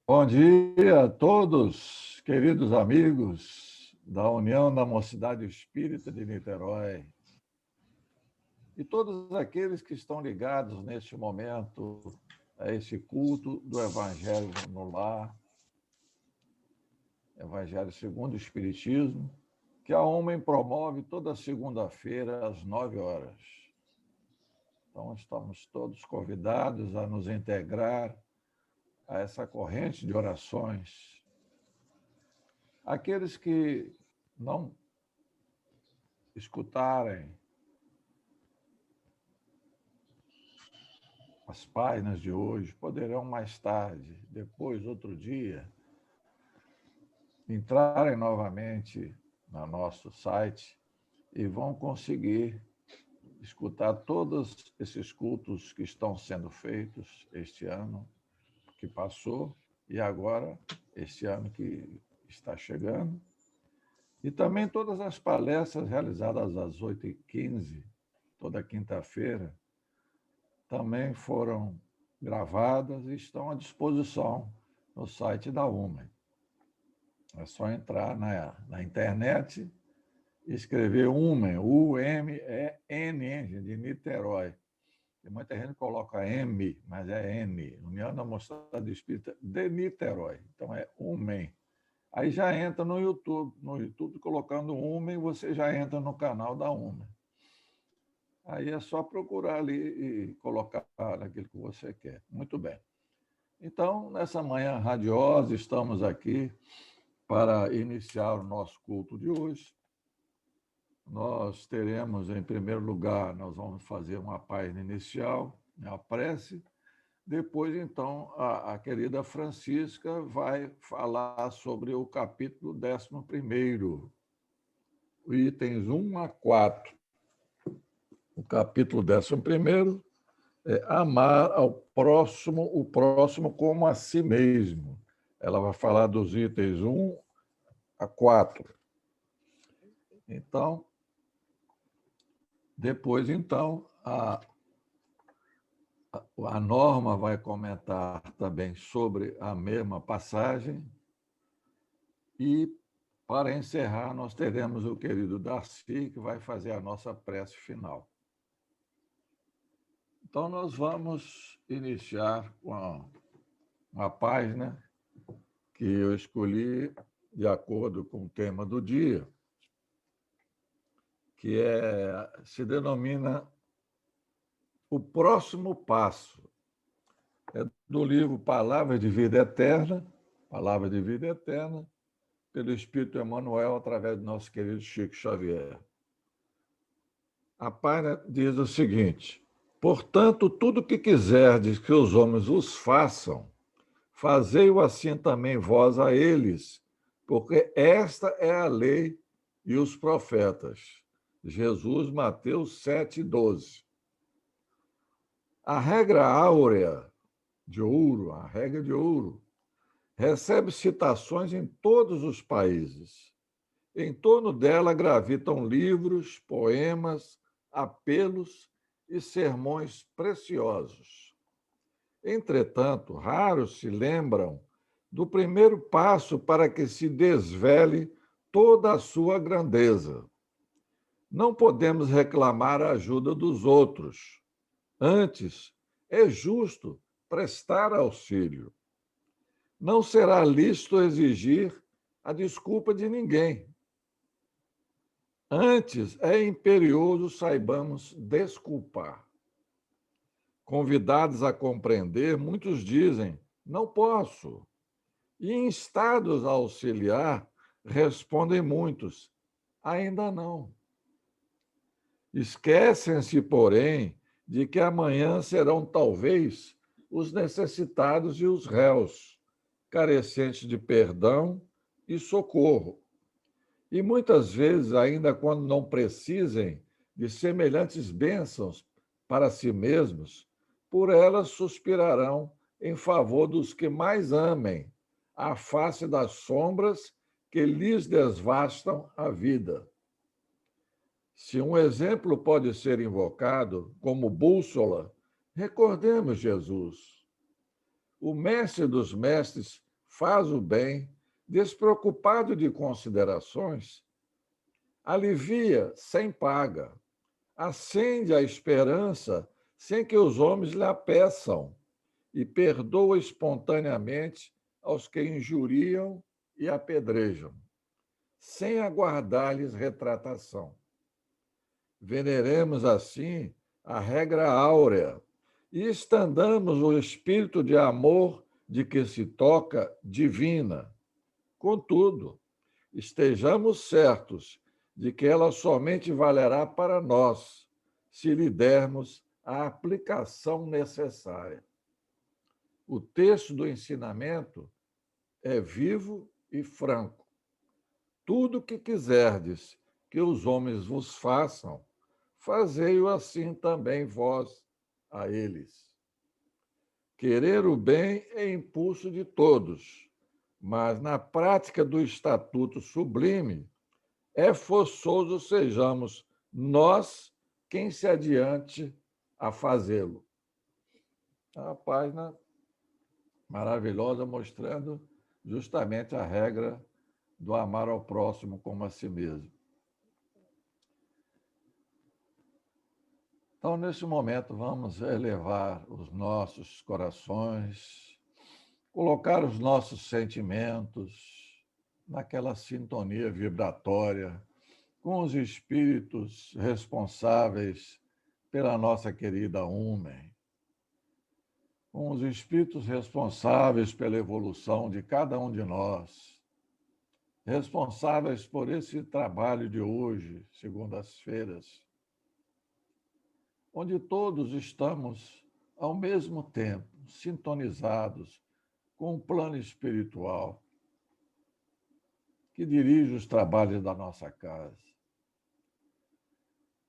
Bom dia a todos, queridos amigos da União da Mocidade Espírita de Niterói e todos aqueles que estão ligados neste momento a esse culto do Evangelho no Lar, Evangelho segundo o Espiritismo, que a Homem promove toda segunda-feira às 9 horas. Então, estamos todos convidados a nos integrar a essa corrente de orações. Aqueles que não escutarem as páginas de hoje, poderão mais tarde, depois, outro dia, entrarem novamente no nosso site e vão conseguir escutar todos esses cultos que estão sendo feitos este ano que passou e agora, este ano que está chegando. E também todas as palestras realizadas às 8h15, toda quinta-feira, também foram gravadas e estão à disposição no site da UME. É só entrar na internet e escrever UME, U-M-E-N, de Niterói. Tem muita gente que coloca M, mas é N, União da Mocidade Espírita de Niterói. Então é UME. Aí já entra no YouTube. No YouTube, colocando UME, você já entra no canal da UME. Aí é só procurar ali e colocar aquilo que você quer. Muito bem. Então, nessa manhã radiosa, estamos aqui para iniciar o nosso culto de hoje. Nós teremos, em primeiro lugar, nós vamos fazer uma página inicial, a prece. Depois, então, a querida Francisca vai falar sobre o capítulo 11º, itens 1 a 4. O capítulo 11º é amar ao próximo, o próximo como a si mesmo. Ela vai falar dos itens 1 a 4. Então, depois, então, a Norma vai comentar também sobre a mesma passagem e, para encerrar, nós teremos o querido Darcy, que vai fazer a nossa prece final. Então, nós vamos iniciar com uma página que eu escolhi de acordo com o tema do dia, que se denomina O Próximo Passo. É do livro Palavra de Vida Eterna, pelo Espírito Emmanuel, através do nosso querido Chico Xavier. A página diz o seguinte: portanto, tudo que quiserdes que os homens os façam, fazei-o assim também vós a eles, porque esta é a lei e os profetas. Jesus, Mateus 7:12. A regra áurea de ouro, a regra de ouro, recebe citações em todos os países. Em torno dela gravitam livros, poemas, apelos e sermões preciosos. Entretanto, raros se lembram do primeiro passo para que se desvele toda a sua grandeza. Não podemos reclamar a ajuda dos outros. Antes, é justo prestar auxílio. Não será lícito exigir a desculpa de ninguém. Antes, é imperioso saibamos desculpar. Convidados a compreender, muitos dizem, não posso. E instados a auxiliar, respondem muitos, ainda não. Esquecem-se, porém, de que amanhã serão talvez os necessitados e os réus, carecentes de perdão e socorro. E muitas vezes, ainda quando não precisem de semelhantes bênçãos para si mesmos, por elas suspirarão em favor dos que mais amem, à face das sombras que lhes desvastam a vida. Se um exemplo pode ser invocado como bússola, recordemos Jesus. O mestre dos mestres faz o bem, despreocupado de considerações, alivia sem paga, acende a esperança sem que os homens lhe a peçam e perdoa espontaneamente aos que injuriam e apedrejam, sem aguardar-lhes retratação. Veneremos, assim, a regra áurea e estendamos o espírito de amor de que se toca divina. Contudo, estejamos certos de que ela somente valerá para nós, se lhe dermos a aplicação necessária. O texto do ensinamento é vivo e franco. Tudo o que quiserdes que os homens vos façam, fazei-o assim também vós a eles. Querer o bem é impulso de todos, mas na prática do estatuto sublime, é forçoso sejamos nós quem se adiante a fazê-lo. A página maravilhosa mostrando justamente a regra do amar ao próximo como a si mesmo. Então, nesse momento, vamos elevar os nossos corações, colocar os nossos sentimentos naquela sintonia vibratória com os espíritos responsáveis pela nossa querida Umen, com os espíritos responsáveis pela evolução de cada um de nós, responsáveis por esse trabalho de hoje, segundas-feiras, onde todos estamos, ao mesmo tempo, sintonizados com o plano espiritual que dirige os trabalhos da nossa casa.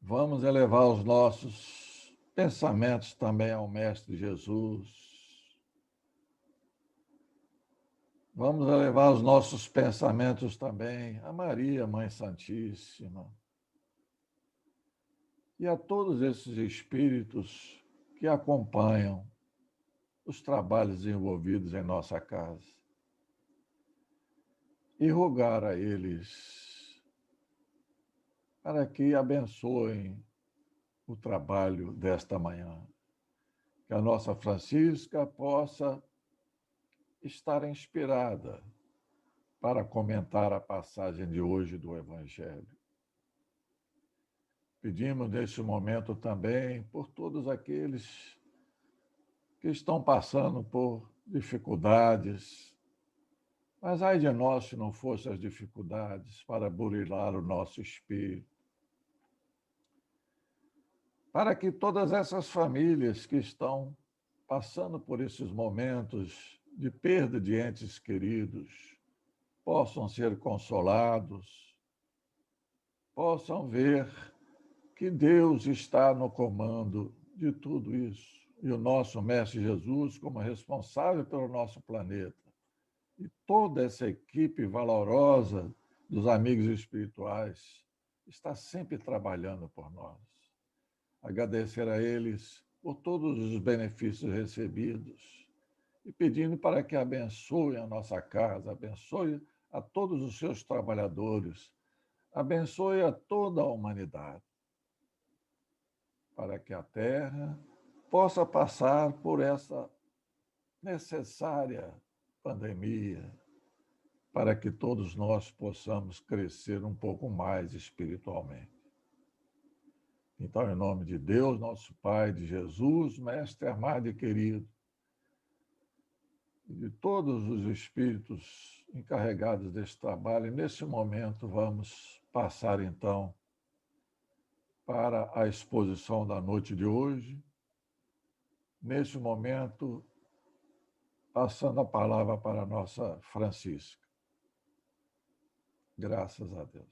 Vamos elevar os nossos pensamentos também ao Mestre Jesus. Vamos elevar os nossos pensamentos também a Maria, Mãe Santíssima, e a todos esses espíritos que acompanham os trabalhos envolvidos em nossa casa. E rogar a eles para que abençoem o trabalho desta manhã. Que a nossa Francisca possa estar inspirada para comentar a passagem de hoje do Evangelho. Pedimos neste momento também por todos aqueles que estão passando por dificuldades, mas ai de nós se não fossem as dificuldades para burilar o nosso espírito. Para que todas essas famílias que estão passando por esses momentos de perda de entes queridos possam ser consolados, possam ver que Deus está no comando de tudo isso. E o nosso Mestre Jesus, como responsável pelo nosso planeta, e toda essa equipe valorosa dos amigos espirituais, está sempre trabalhando por nós. Agradecer a eles por todos os benefícios recebidos e pedindo para que abençoe a nossa casa, abençoe a todos os seus trabalhadores, abençoe a toda a humanidade, para que a Terra possa passar por essa necessária pandemia, para que todos nós possamos crescer um pouco mais espiritualmente. Então, em nome de Deus, nosso Pai, de Jesus, Mestre amado e querido, e de todos os espíritos encarregados desse trabalho, nesse momento vamos passar, então, para a exposição da noite de hoje. Neste momento, passando a palavra para a nossa Francisca. Graças a Deus.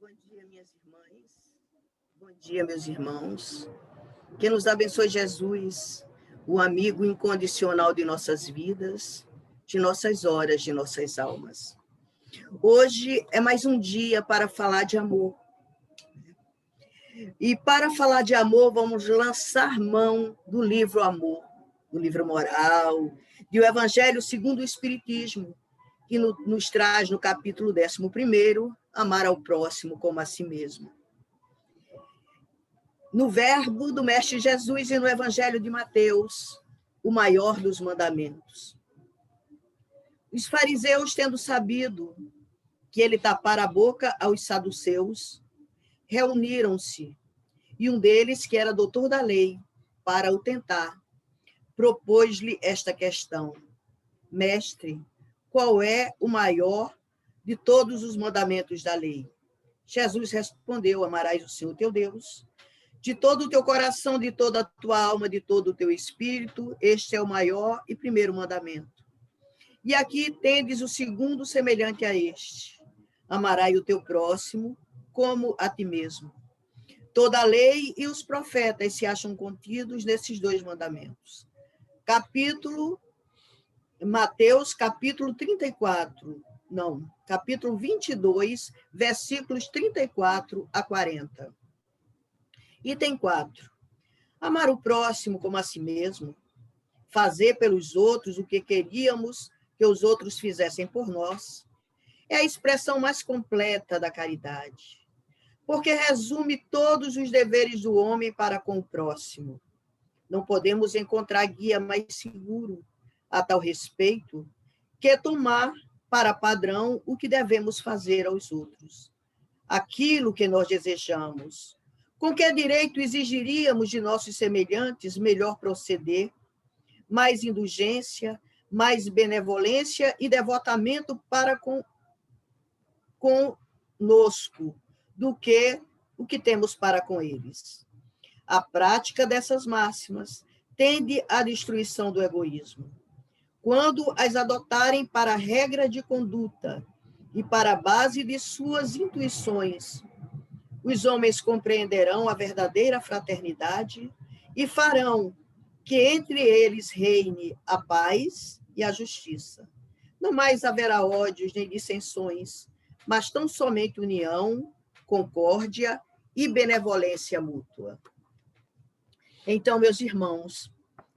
Bom dia, minhas irmãs. Bom dia, meus irmãos. Que nos abençoe Jesus, o amigo incondicional de nossas vidas, de nossas horas, de nossas almas. Hoje é mais um dia para falar de amor. E para falar de amor, vamos lançar mão do livro Amor, do livro moral, do Evangelho segundo o Espiritismo, que nos traz no capítulo 11, amar ao próximo como a si mesmo. No verbo do Mestre Jesus e no Evangelho de Mateus, o maior dos mandamentos. Os fariseus, tendo sabido que ele tapara a boca aos saduceus, reuniram-se, e um deles, que era doutor da lei, para o tentar, propôs-lhe esta questão: Mestre, qual é o maior de todos os mandamentos da lei? Jesus respondeu: amarás o Senhor teu Deus de todo o teu coração, de toda a tua alma, de todo o teu espírito. Este é o maior e primeiro mandamento. E aqui tendes o segundo semelhante a este: amarás o teu próximo como a ti mesmo. Toda a lei e os profetas se acham contidos nesses dois mandamentos. Mateus, capítulo 22, versículos 34 a 40. Item 4. Amar o próximo como a si mesmo, fazer pelos outros o que queríamos que os outros fizessem por nós, é a expressão mais completa da caridade, porque resume todos os deveres do homem para com o próximo. Não podemos encontrar guia mais seguro a tal respeito que tomar para padrão o que devemos fazer aos outros, aquilo que nós desejamos. Com que direito exigiríamos de nossos semelhantes melhor proceder, mais indulgência, mais benevolência e devotamento para conosco, do que o que temos para com eles. A prática dessas máximas tende à destruição do egoísmo. Quando as adotarem para regra de conduta e para a base de suas intuições, os homens compreenderão a verdadeira fraternidade e farão que entre eles reine a paz e a justiça. Não mais haverá ódios nem dissensões, mas tão somente união, concórdia e benevolência mútua. Então, meus irmãos,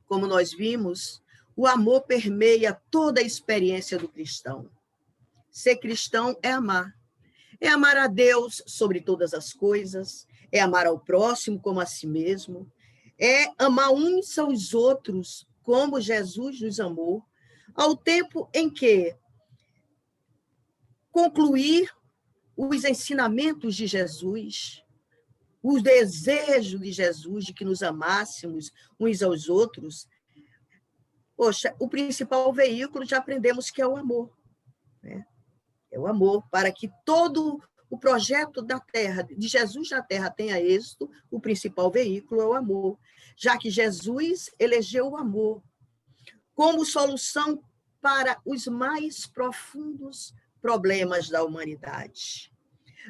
como nós vimos, o amor permeia toda a experiência do cristão. Ser cristão é amar. É amar a Deus sobre todas as coisas, é amar ao próximo como a si mesmo, é amar uns aos outros como Jesus nos amou, ao tempo em que concluir os ensinamentos de Jesus, o desejo de Jesus de que nos amássemos uns aos outros. Poxa, o principal veículo já aprendemos que é o amor, né? É o amor, para que todo o projeto da Terra, de Jesus na Terra, tenha êxito. O principal veículo é o amor, já que Jesus elegeu o amor como solução para os mais profundos problemas da humanidade.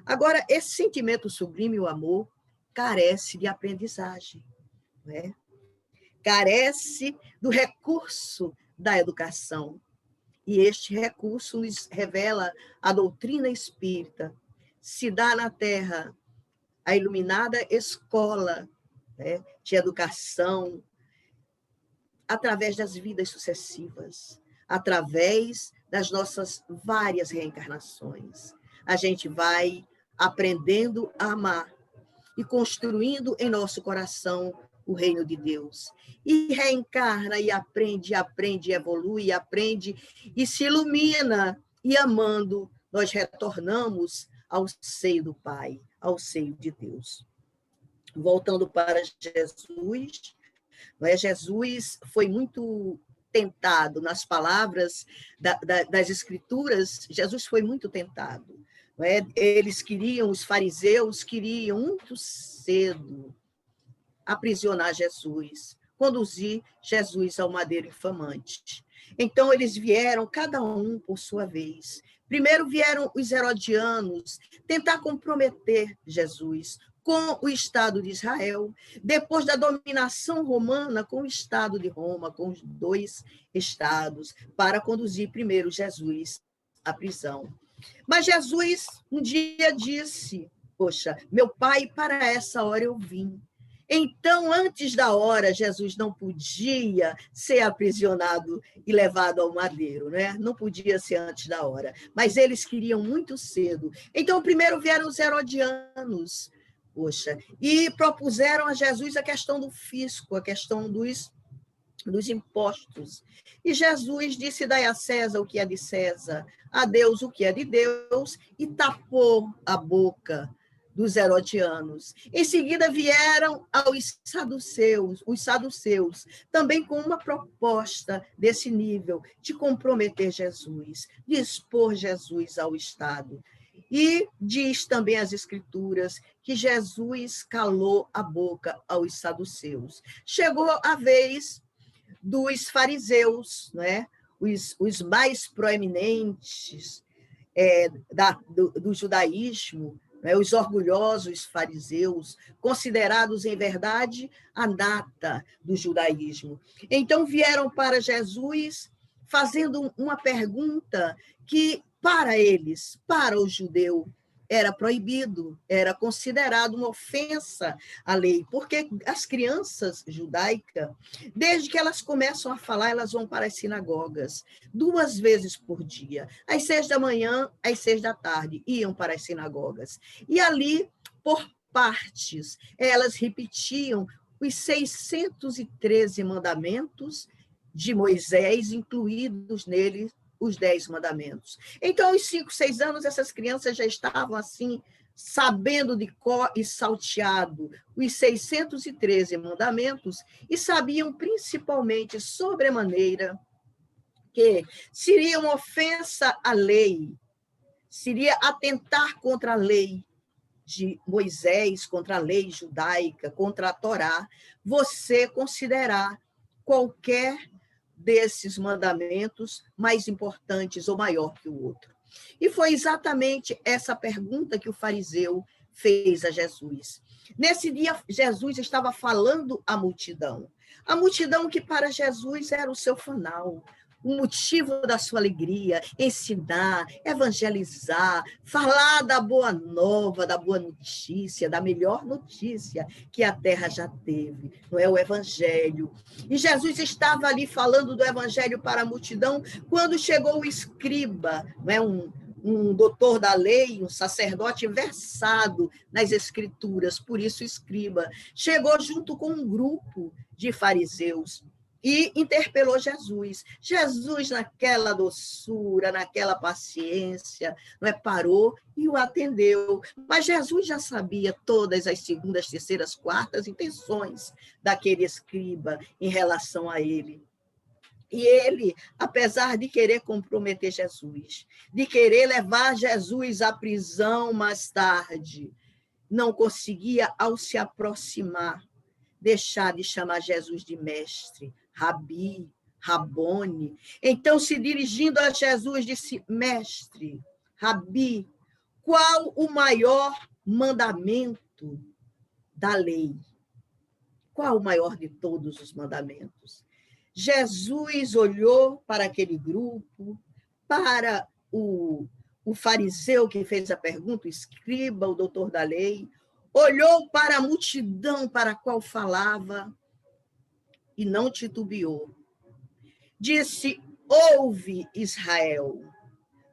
Agora, esse sentimento sublime, o amor, carece de aprendizagem, né? Carece do recurso da educação. E este recurso nos revela a doutrina espírita. Se dá na Terra a iluminada escola, né, de educação, através das vidas sucessivas, através das nossas várias reencarnações. A gente vai aprendendo a amar e construindo em nosso coração o reino de Deus. E reencarna e aprende, evolui, aprende e se ilumina. E amando, nós retornamos ao seio do Pai, ao seio de Deus. Voltando para Jesus, não é? Jesus foi muito tentado, nas palavras das Escrituras, Jesus foi muito tentado. Não é? Os fariseus queriam muito cedo aprisionar Jesus, conduzir Jesus ao madeiro infamante. Então, eles vieram, cada um por sua vez, Primeiro vieram os herodianos tentar comprometer Jesus com o Estado de Israel, depois da dominação romana com o Estado de Roma, com os dois estados, para conduzir primeiro Jesus à prisão. Mas Jesus um dia disse, poxa, meu pai, para essa hora eu vim. Então, antes da hora, Jesus não podia ser aprisionado e levado ao madeiro, né? Não podia ser antes da hora. Mas eles queriam muito cedo. Então, primeiro vieram os herodianos, poxa, e propuseram a Jesus a questão do fisco, a questão dos impostos. E Jesus disse, dai a César o que é de César, a Deus o que é de Deus, e tapou a boca dos herodianos. Em seguida vieram os saduceus, também com uma proposta desse nível, de comprometer Jesus, de expor Jesus ao Estado. E diz também as Escrituras que Jesus calou a boca aos saduceus. Chegou a vez dos fariseus, né? Os mais proeminentes do judaísmo, né? Os orgulhosos fariseus, considerados, em verdade, a nata do judaísmo. Então, vieram para Jesus fazendo uma pergunta que, para eles, para o judeu, era proibido, era considerado uma ofensa à lei, porque as crianças judaicas, desde que elas começam a falar, elas vão para as sinagogas 2 vezes por dia, às 6 da manhã, às 6 da tarde, iam para as sinagogas. E ali, por partes, elas repetiam os 613 mandamentos de Moisés, incluídos nele os 10 mandamentos. Então, aos 5, 6 anos, essas crianças já estavam assim, sabendo de cor e salteado os 613 mandamentos e sabiam principalmente, sobremaneira, que seria uma ofensa à lei, seria atentar contra a lei de Moisés, contra a lei judaica, contra a Torá, você considerar qualquer desses mandamentos mais importantes ou maior que o outro. E foi exatamente essa pergunta que o fariseu fez a Jesus. Nesse dia, Jesus estava falando à multidão. A multidão que para Jesus era o seu fanal, o motivo da sua alegria, ensinar, evangelizar, falar da boa nova, da boa notícia, da melhor notícia que a terra já teve, não é o evangelho. E Jesus estava ali falando do evangelho para a multidão quando chegou o escriba, não é um doutor da lei, um sacerdote versado nas escrituras, por isso escriba, chegou junto com um grupo de fariseus e interpelou Jesus. Jesus, naquela doçura, naquela paciência, não é, parou e o atendeu. Mas Jesus já sabia todas as segundas, terceiras, quartas intenções daquele escriba em relação a ele. E ele, apesar de querer comprometer Jesus, de querer levar Jesus à prisão mais tarde, não conseguia, ao se aproximar, deixar de chamar Jesus de mestre, Rabi, Rabone. Então, se dirigindo a Jesus, disse, mestre, Rabi, qual o maior mandamento da lei? Qual o maior de todos os mandamentos? Jesus olhou para aquele grupo, para o fariseu que fez a pergunta, o escriba, o doutor da lei, olhou para a multidão para a qual falava e não titubeou. Disse, ouve, Israel,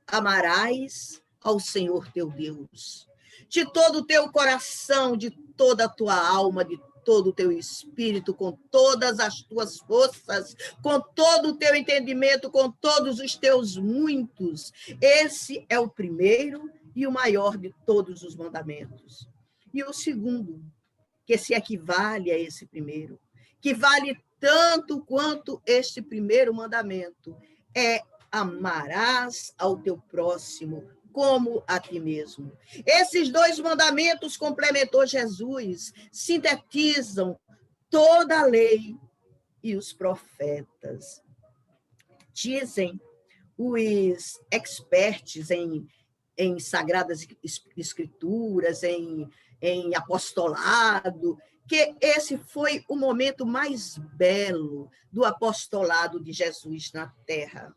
amarás ao Senhor teu Deus, de todo o teu coração, de toda a tua alma, de todo o teu espírito, com todas as tuas forças, com todo o teu entendimento, com todos os teus muitos. Esse é o primeiro e o maior de todos os mandamentos. E o segundo, que se equivale a esse primeiro, que vale tanto quanto este primeiro mandamento, é amarás ao teu próximo como a ti mesmo. Esses 2 mandamentos, complementou Jesus, sintetizam toda a lei e os profetas. Dizem os experts em sagradas escrituras, em apostolado, que esse foi o momento mais belo do apostolado de Jesus na Terra.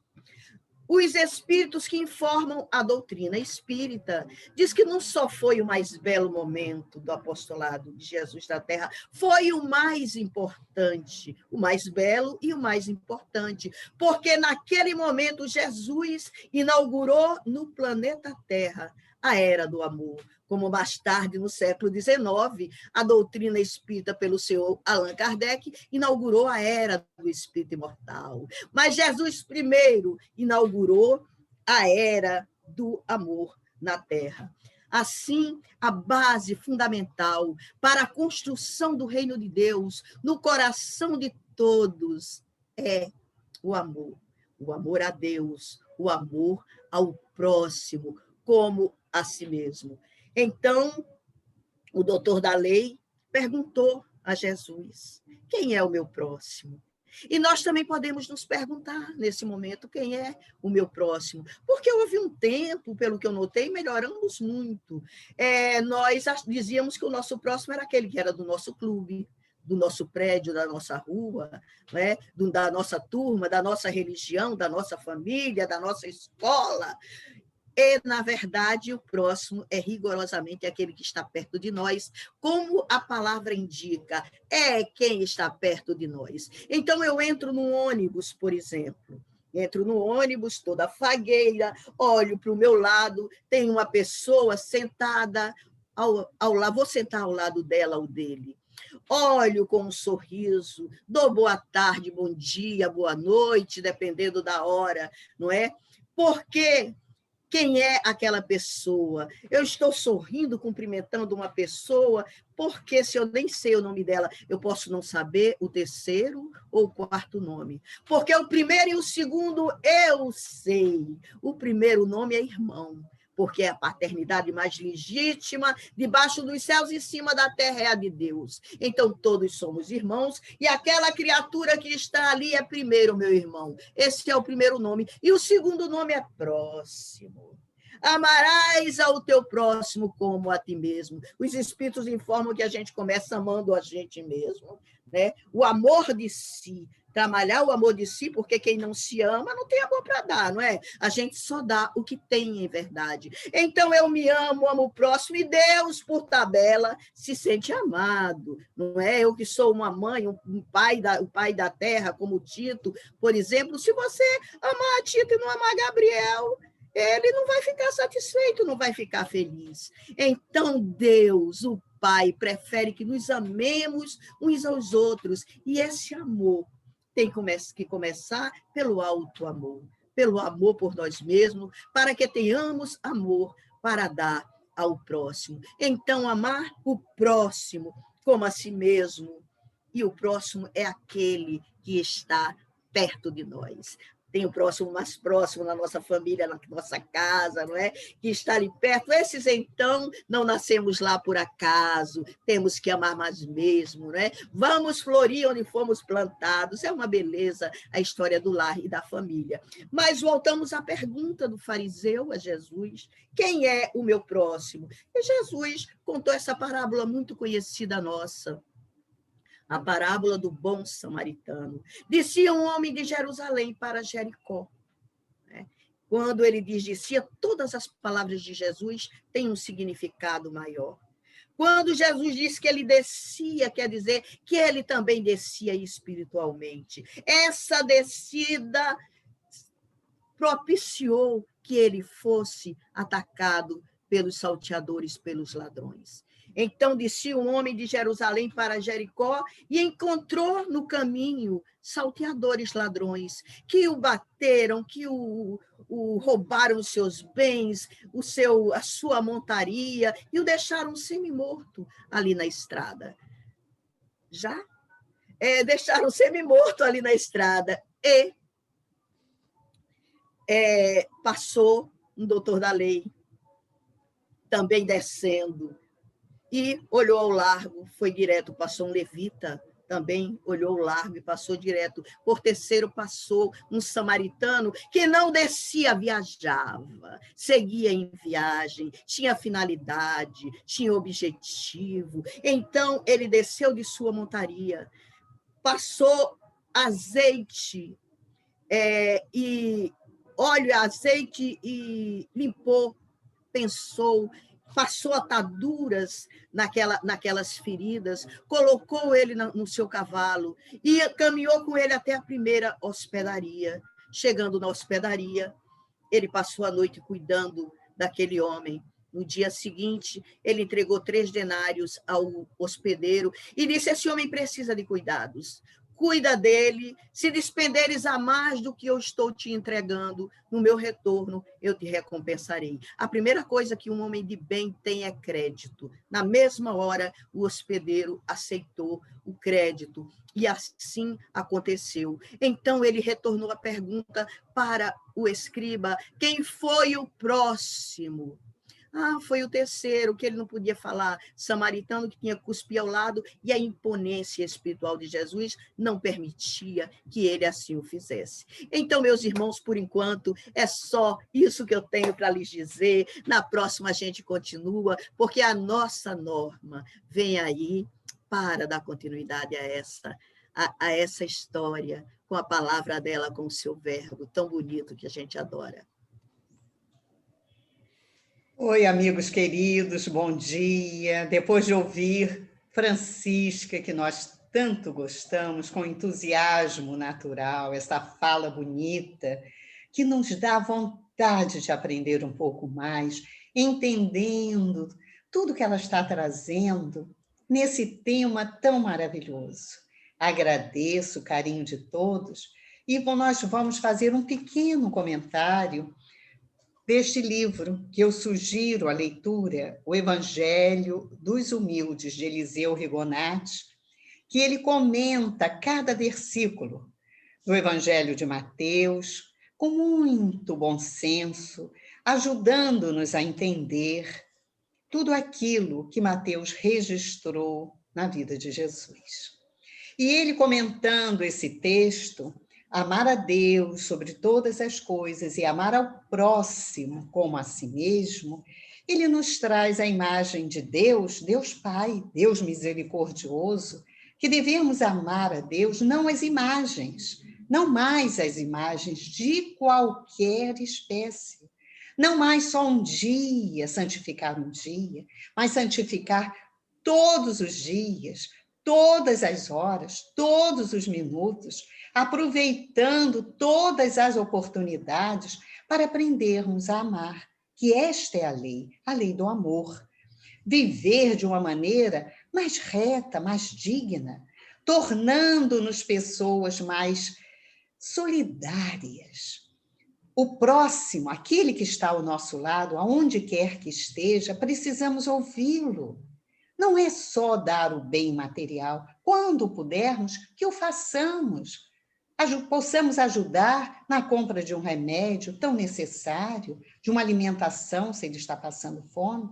Os espíritos que informam a doutrina espírita diz que não só foi o mais belo momento do apostolado de Jesus na Terra, foi o mais importante, o mais belo e o mais importante, porque naquele momento Jesus inaugurou no planeta Terra a era do amor, como mais tarde, no século XIX, a doutrina espírita pelo senhor Allan Kardec inaugurou a era do espírito imortal. Mas Jesus primeiro inaugurou a era do amor na Terra. Assim, a base fundamental para a construção do reino de Deus no coração de todos é o amor a Deus, o amor ao próximo, como a si mesmo. Então, o doutor da lei perguntou a Jesus: quem é o meu próximo? E nós também podemos nos perguntar, nesse momento, quem é o meu próximo? Porque houve um tempo, pelo que eu notei, melhoramos muito. Nós dizíamos que o nosso próximo era aquele que era do nosso clube, do nosso prédio, da nossa rua, né? Da nossa turma, da nossa religião, da nossa família, da nossa escola. E, na verdade, o próximo é rigorosamente aquele que está perto de nós, como a palavra indica, é quem está perto de nós. Então, eu entro no ônibus, por exemplo, entro no ônibus, toda fagueira, olho para o meu lado, tem uma pessoa sentada ao lado, vou sentar ao lado dela ou dele. Olho com um sorriso, dou boa tarde, bom dia, boa noite, dependendo da hora, não é? Porque quem é aquela pessoa? Eu estou sorrindo, cumprimentando uma pessoa, porque se eu nem sei o nome dela, eu posso não saber o terceiro ou o quarto nome. Porque o primeiro e o segundo eu sei. O primeiro nome é irmão, porque é a paternidade mais legítima, debaixo dos céus e em cima da terra é a de Deus. Então, todos somos irmãos, e aquela criatura que está ali é primeiro meu irmão. Esse é o primeiro nome. E o segundo nome é próximo. Amarás ao teu próximo como a ti mesmo. Os espíritos informam que a gente começa amando a gente mesmo, né? O amor de si. Trabalhar o amor de si, porque quem não se ama não tem amor para dar, não é? A gente só dá o que tem em verdade. Então, eu me amo, amo o próximo, e Deus, por tabela, se sente amado, não é? Eu que sou uma mãe, o pai da terra, como Tito, por exemplo, se você amar Tito e não amar Gabriel, ele não vai ficar satisfeito, não vai ficar feliz. Então, Deus, o Pai, prefere que nos amemos uns aos outros, e esse amor tem que começar pelo alto amor, pelo amor por nós mesmos, para que tenhamos amor para dar ao próximo. Então, amar o próximo como a si mesmo, e o próximo é aquele que está perto de nós. Tem o próximo mais próximo na nossa família, na nossa casa, não é? Que está ali perto. Esses, então, não nascemos lá por acaso, temos que amar mais mesmo, não é? Vamos florir onde fomos plantados. É uma beleza a história do lar e da família. Mas voltamos à pergunta do fariseu a Jesus: quem é o meu próximo? E Jesus contou essa parábola muito conhecida nossa, a parábola do bom samaritano. Descia um homem de Jerusalém para Jericó. Quando ele descia, todas as palavras de Jesus têm um significado maior. Quando Jesus disse que ele descia, quer dizer que ele também descia espiritualmente. Essa descida propiciou que ele fosse atacado pelos salteadores, pelos ladrões. Então, descia um homem de Jerusalém para Jericó e encontrou no caminho salteadores ladrões que o bateram, que o roubaram os seus bens, a sua montaria, e o deixaram semi-morto ali na estrada. Já? Deixaram semi-morto ali na estrada. E passou um doutor da lei, também descendo, e olhou ao largo, foi direto, passou um levita, também olhou largo e passou direto. Por terceiro passou um samaritano que não descia, viajava, seguia em viagem, tinha finalidade, tinha objetivo. Então ele desceu de sua montaria, passou azeite e óleo e azeite e limpou, pensou, passou ataduras naquelas feridas, colocou ele no seu cavalo e caminhou com ele até a primeira hospedaria. Chegando na hospedaria, ele passou a noite cuidando daquele homem. No dia seguinte, ele entregou 3 denários ao hospedeiro e disse: esse homem precisa de cuidados. Cuida dele, se despenderes a mais do que eu estou te entregando, no meu retorno eu te recompensarei. A primeira coisa que um homem de bem tem é crédito. Na mesma hora, o hospedeiro aceitou o crédito e assim aconteceu. Então ele retornou a pergunta para o escriba: quem foi o próximo? Foi o terceiro, que ele não podia falar, samaritano, que tinha cuspir ao lado, e a imponência espiritual de Jesus não permitia que ele assim o fizesse. Então, meus irmãos, por enquanto, é só isso que eu tenho para lhes dizer. Na próxima a gente continua, porque a nossa norma vem aí para dar continuidade a essa história, com a palavra dela, com o seu verbo tão bonito que a gente adora. Oi, amigos queridos, bom dia. Depois de ouvir Francisca, que nós tanto gostamos, com entusiasmo natural, essa fala bonita, que nos dá vontade de aprender um pouco mais, entendendo tudo que ela está trazendo nesse tema tão maravilhoso. Agradeço o carinho de todos e nós vamos fazer um pequeno comentário deste livro, que eu sugiro a leitura, O Evangelho dos Humildes, de Eliseu Rigonati, que ele comenta cada versículo do Evangelho de Mateus, com muito bom senso, ajudando-nos a entender tudo aquilo que Mateus registrou na vida de Jesus. E ele, comentando esse texto, amar a Deus sobre todas as coisas e amar ao próximo como a si mesmo, ele nos traz a imagem de Deus, Deus Pai, Deus misericordioso, que devemos amar a Deus, não as imagens, não mais as imagens de qualquer espécie. Não mais só um dia, santificar um dia, mas santificar todos os dias, todas as horas, todos os minutos, aproveitando todas as oportunidades para aprendermos a amar, que esta é a lei do amor. Viver de uma maneira mais reta, mais digna, tornando-nos pessoas mais solidárias. O próximo, aquele que está ao nosso lado, aonde quer que esteja, precisamos ouvi-lo. Não é só dar o bem material. Quando pudermos, que o façamos. Possamos ajudar na compra de um remédio tão necessário, de uma alimentação, se ele está passando fome.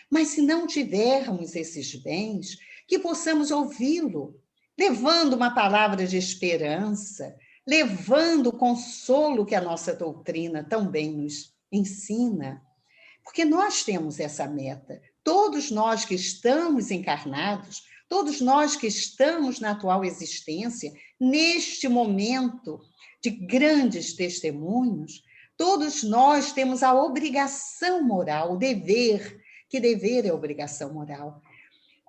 Mas se não tivermos esses bens, que possamos ouvi-lo, levando uma palavra de esperança, levando o consolo que a nossa doutrina também nos ensina. Porque nós temos essa meta. Todos nós que estamos encarnados, todos nós que estamos na atual existência, neste momento de grandes testemunhos, todos nós temos a obrigação moral, o dever, que dever é obrigação moral,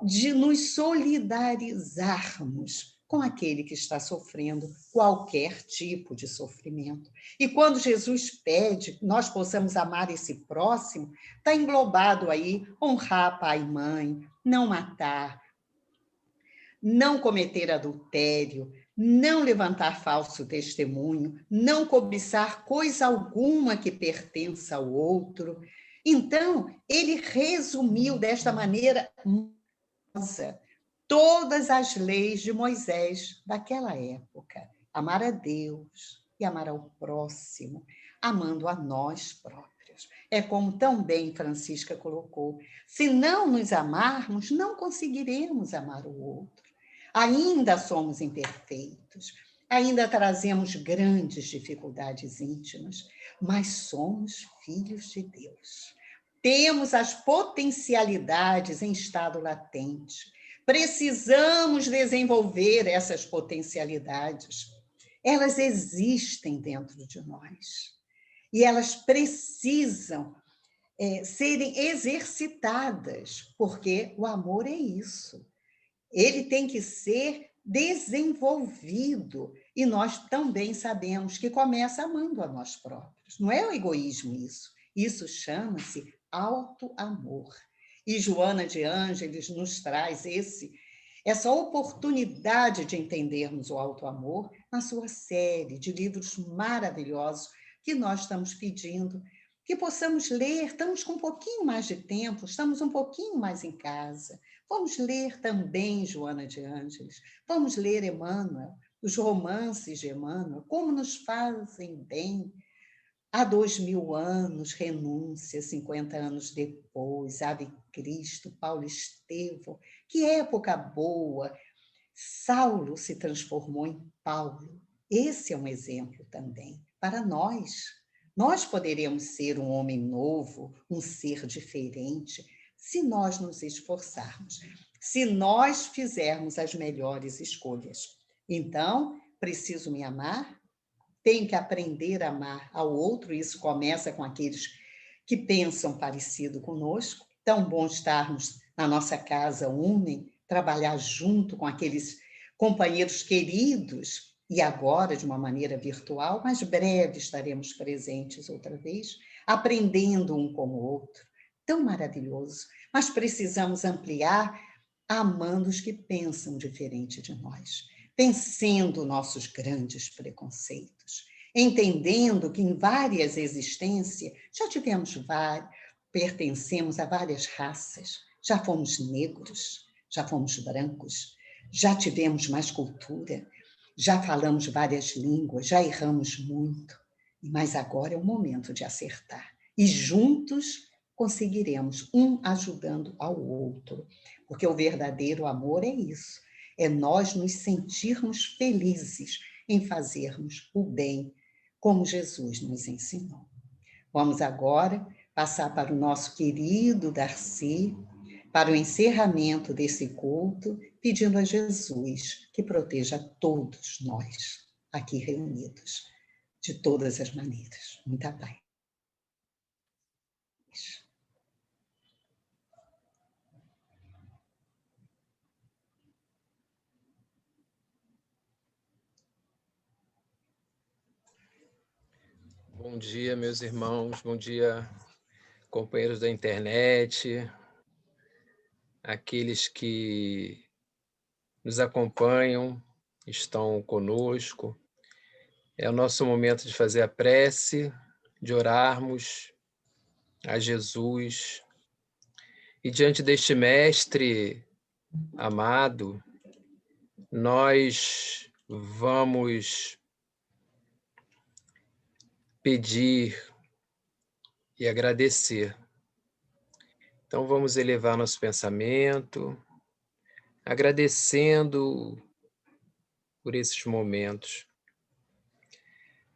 de nos solidarizarmos com aquele que está sofrendo qualquer tipo de sofrimento. E quando Jesus pede que nós possamos amar esse próximo, está englobado aí honrar pai e mãe, não matar, não cometer adultério, não levantar falso testemunho, não cobiçar coisa alguma que pertença ao outro. Então, ele resumiu desta maneira todas as leis de Moisés daquela época. Amar a Deus e amar ao próximo, amando a nós próprios. É como tão bem Francisca colocou, se não nos amarmos, não conseguiremos amar o outro. Ainda somos imperfeitos, ainda trazemos grandes dificuldades íntimas, mas somos filhos de Deus. Temos as potencialidades em estado latente. Precisamos desenvolver essas potencialidades. Elas existem dentro de nós. E elas precisam serem exercitadas, porque o amor é isso. Ele tem que ser desenvolvido. E nós também sabemos que começa amando a nós próprios. Não é o egoísmo isso. Isso chama-se auto-amor. E Joana de Ângeles nos traz essa oportunidade de entendermos o auto-amor na sua série de livros maravilhosos que nós estamos pedindo que possamos ler. Estamos com um pouquinho mais de tempo, estamos um pouquinho mais em casa. Vamos ler também Joana de Ângeles, vamos ler Emmanuel, os romances de Emmanuel, como nos fazem bem. Há 2000 anos, Renúncia, 50 anos depois, Ave Cristo, Paulo Estevão, que época boa! Saulo se transformou em Paulo. Esse é um exemplo também para nós. Nós poderemos ser um homem novo, um ser diferente, se nós nos esforçarmos, se nós fizermos as melhores escolhas. Então, preciso me amar? Tenho que aprender a amar ao outro, isso começa com aqueles que pensam parecido conosco. Tão bom estarmos na nossa casa, unem, trabalhar junto com aqueles companheiros queridos, e agora de uma maneira virtual, mas breve estaremos presentes outra vez, aprendendo um com o outro. Tão maravilhoso, mas precisamos ampliar amando os que pensam diferente de nós, vencendo nossos grandes preconceitos, entendendo que em várias existências já tivemos pertencemos a várias raças, já fomos negros, já fomos brancos, já tivemos mais cultura, já falamos várias línguas, já erramos muito, mas agora é o momento de acertar. E juntos conseguiremos, um ajudando ao outro, porque o verdadeiro amor é isso, é nós nos sentirmos felizes em fazermos o bem, como Jesus nos ensinou. Vamos agora passar para o nosso querido Darcy, para o encerramento desse culto, pedindo a Jesus que proteja todos nós aqui reunidos, de todas as maneiras. Muita paz. Bom dia, meus irmãos, bom dia, companheiros da internet, aqueles que nos acompanham, estão conosco. É o nosso momento de fazer a prece, de orarmos a Jesus. E diante deste mestre amado, nós vamos pedir e agradecer. Então vamos elevar nosso pensamento, agradecendo por esses momentos.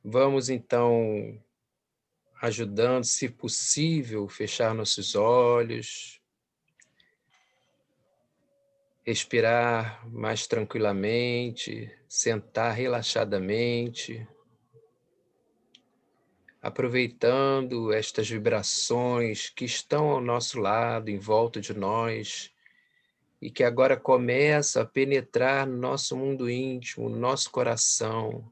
Vamos então ajudando, se possível, fechar nossos olhos, respirar mais tranquilamente, sentar relaxadamente, aproveitando estas vibrações que estão ao nosso lado, em volta de nós, e que agora começam a penetrar no nosso mundo íntimo, no nosso coração,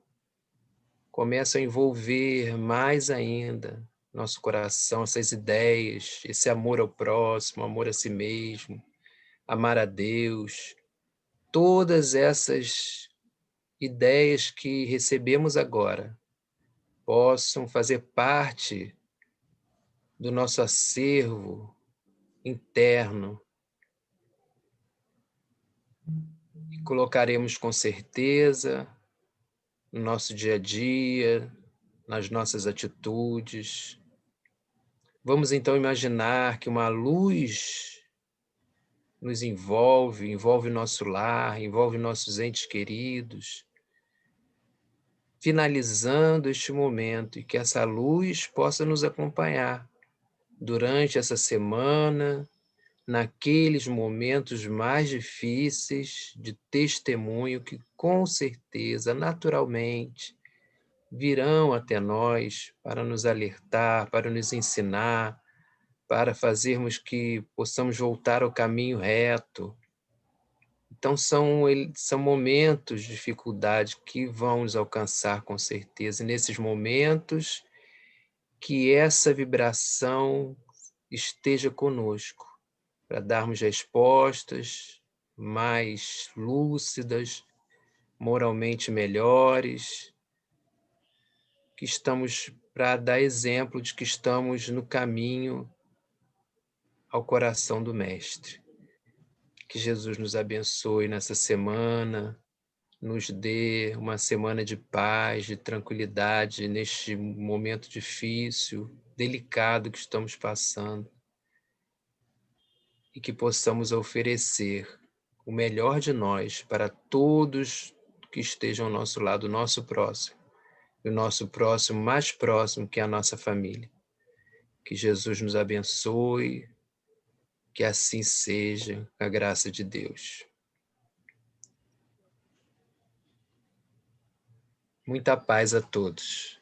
começam a envolver mais ainda nosso coração, essas ideias, esse amor ao próximo, amor a si mesmo, amar a Deus, todas essas ideias que recebemos agora possam fazer parte do nosso acervo interno e colocaremos com certeza no nosso dia a dia, nas nossas atitudes. Vamos então imaginar que uma luz nos envolve, envolve nosso lar, envolve nossos entes queridos, finalizando este momento e que essa luz possa nos acompanhar durante essa semana, naqueles momentos mais difíceis de testemunho que com certeza, naturalmente, virão até nós para nos alertar, para nos ensinar, para fazermos que possamos voltar ao caminho reto. Então, são momentos de dificuldade que vão nos alcançar com certeza. E nesses momentos, que essa vibração esteja conosco, para darmos respostas mais lúcidas, moralmente melhores, que estamos para dar exemplo de que estamos no caminho ao coração do Mestre. Que Jesus nos abençoe nessa semana, nos dê uma semana de paz, de tranquilidade neste momento difícil, delicado que estamos passando. E que possamos oferecer o melhor de nós para todos que estejam ao nosso lado, o nosso próximo. E o nosso próximo mais próximo, que é a nossa família. Que Jesus nos abençoe, que assim seja, com a graça de Deus. Muita paz a todos.